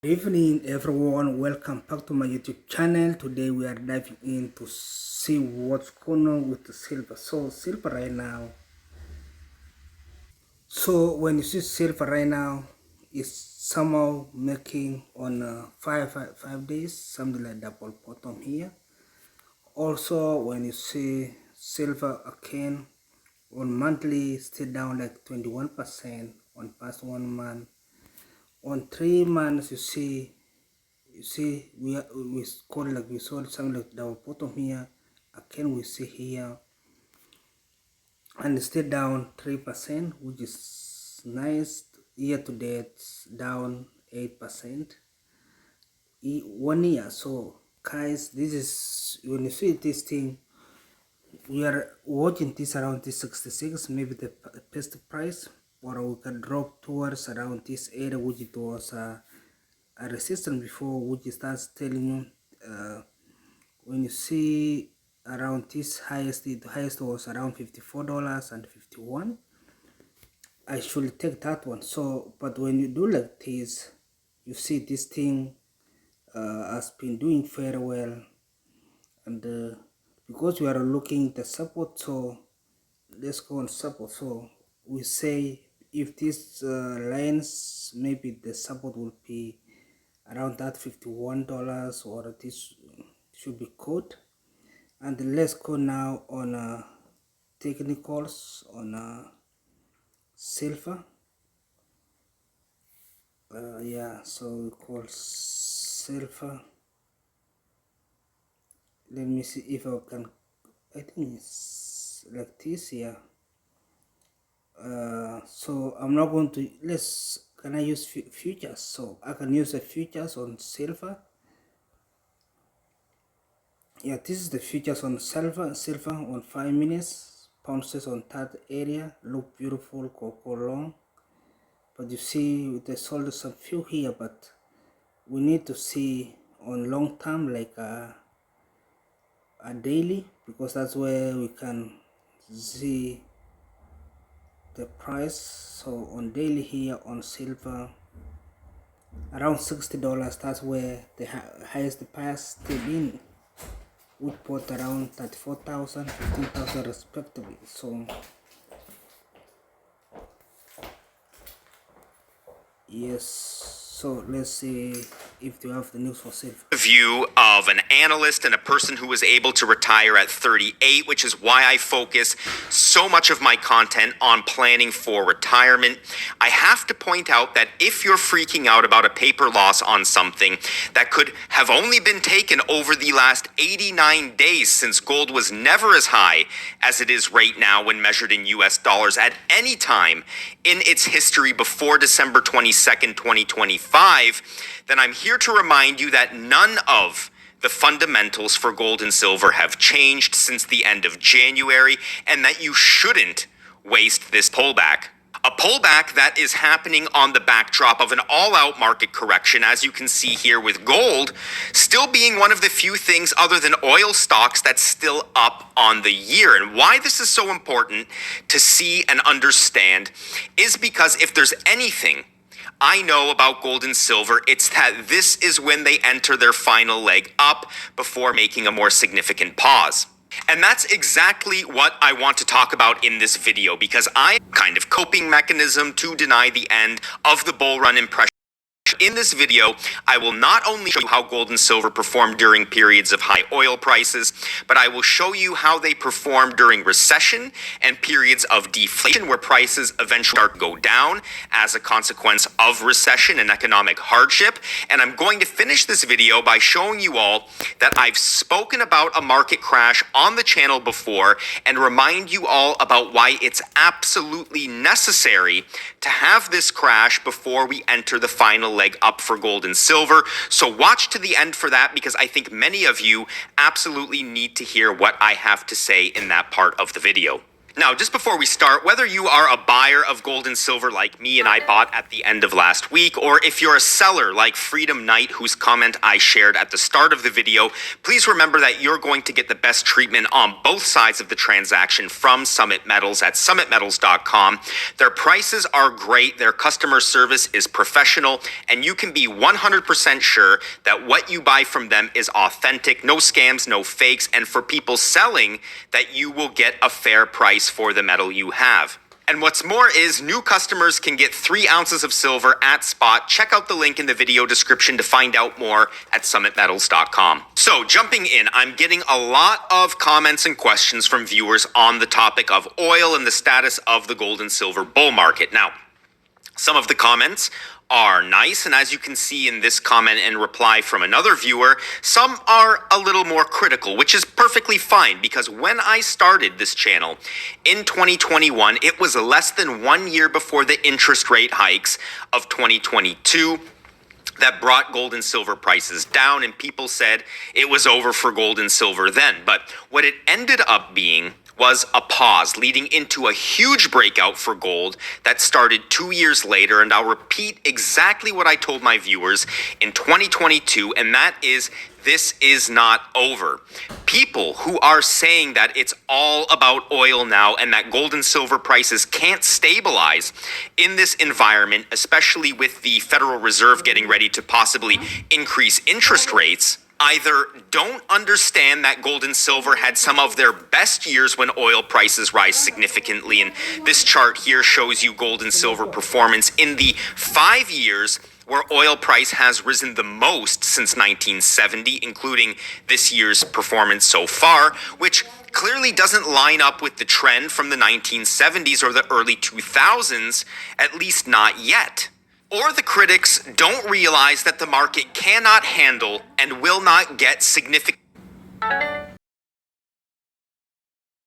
Good evening everyone, welcome back to my YouTube channel. Today we are diving in to see what's going on with the silver. So silver right now, when you see silver right now, it's somehow making on five days something like double bottom here. Also when you see silver again on monthly, still down like 21% on past 1 month. On 3 months you see we scored, like we saw something like the bottom here again. We see here and it's still down 3%, which is nice. Year to date down 8% 1 year. So guys, this is when you see this thing, we are watching this around this 66, maybe the best price, or we can drop towards around this area, which it was a resistance before, which starts telling you when you see around this highest, the highest was around $54.51. I should take that one. So but when you do like this, you see this thing has been doing very well. And because we are looking the support, so let's go on support. So we say if this lines, maybe the support will be around that $51, or this should be code. And let's go now on technicals on silver. Yeah, so we call silver. Let me see if I can. I think it's like this here. So I'm not going to, let's, can I use futures? So I can use the futures on silver. Yeah, this is the futures on silver on 5 minutes, bounces on that area, look beautiful, go long. But you see they sold some few here, but we need to see on long term, like a daily, because that's where we can see the price. So on daily here on silver around $60, that's where the highest price still been. We put around 34,000, 15,000 respectively. So yes, so let's see if you have the news for silver. View of an analyst and a person who was able to retire at 38, which is why I focus so much of my content on planning for retirement. I have to point out that if you're freaking out about a paper loss on something that could have only been taken over the last 89 days, since gold was never as high as it is right now when measured in US dollars at any time in its history before December 22nd, 2025, then I'm here to remind you that none of the fundamentals for gold and silver have changed since the end of January, and that you shouldn't waste this pullback. A pullback that is happening on the backdrop of an all-out market correction, as you can see here, with gold still being one of the few things other than oil stocks that's still up on the year. And why this is so important to see and understand is because if there's anything I know about gold and silver, it's that this is when they enter their final leg up before making a more significant pause. And that's exactly what I want to talk about in this video, because I kind of coping mechanism to deny the end of the bull run impression. In this video, I will not only show you how gold and silver perform during periods of high oil prices, but I will show you how they perform during recession and periods of deflation, where prices eventually start to go down as a consequence of recession and economic hardship. And I'm going to finish this video by showing you all that I've spoken about a market crash on the channel before, and remind you all about why it's absolutely necessary to have this crash before we enter the final leg up for gold and silver. So watch to the end for that, because I think many of you absolutely need to hear what I have to say in that part of the video. Now, just before we start, whether you are a buyer of gold and silver like me and I bought at the end of last week, or if you're a seller like Freedom Knight, whose comment I shared at the start of the video, please remember that you're going to get the best treatment on both sides of the transaction from Summit Metals at summitmetals.com. Their prices are great, their customer service is professional, and you can be 100% sure that what you buy from them is authentic, no scams, no fakes, and for people selling, that you will get a fair price for the metal you have. And what's more is new customers can get 3 ounces of silver at spot. Check out the link in the video description to find out more at summitmetals.com. So jumping in, I'm getting a lot of comments and questions from viewers on the topic of oil and the status of the gold and silver bull market. Now, some of the comments are nice, and as you can see in this comment and reply from another viewer, some are a little more critical, which is perfectly fine, because when I started this channel in 2021, it was less than 1 year before the interest rate hikes of 2022 that brought gold and silver prices down, and people said it was over for gold and silver then. But what it ended up being was a pause leading into a huge breakout for gold that started 2 years later. And I'll repeat exactly what I told my viewers in 2022, and that is, this is not over. People who are saying that it's all about oil now and that gold and silver prices can't stabilize in this environment, especially with the Federal Reserve getting ready to possibly increase interest rates, either don't understand that gold and silver had some of their best years when oil prices rise significantly. And this chart here shows you gold and silver performance in the 5 years where oil price has risen the most since 1970, including this year's performance so far, which clearly doesn't line up with the trend from the 1970s or the early 2000s, at least not yet. Or the critics don't realize that the market cannot handle and will not get significant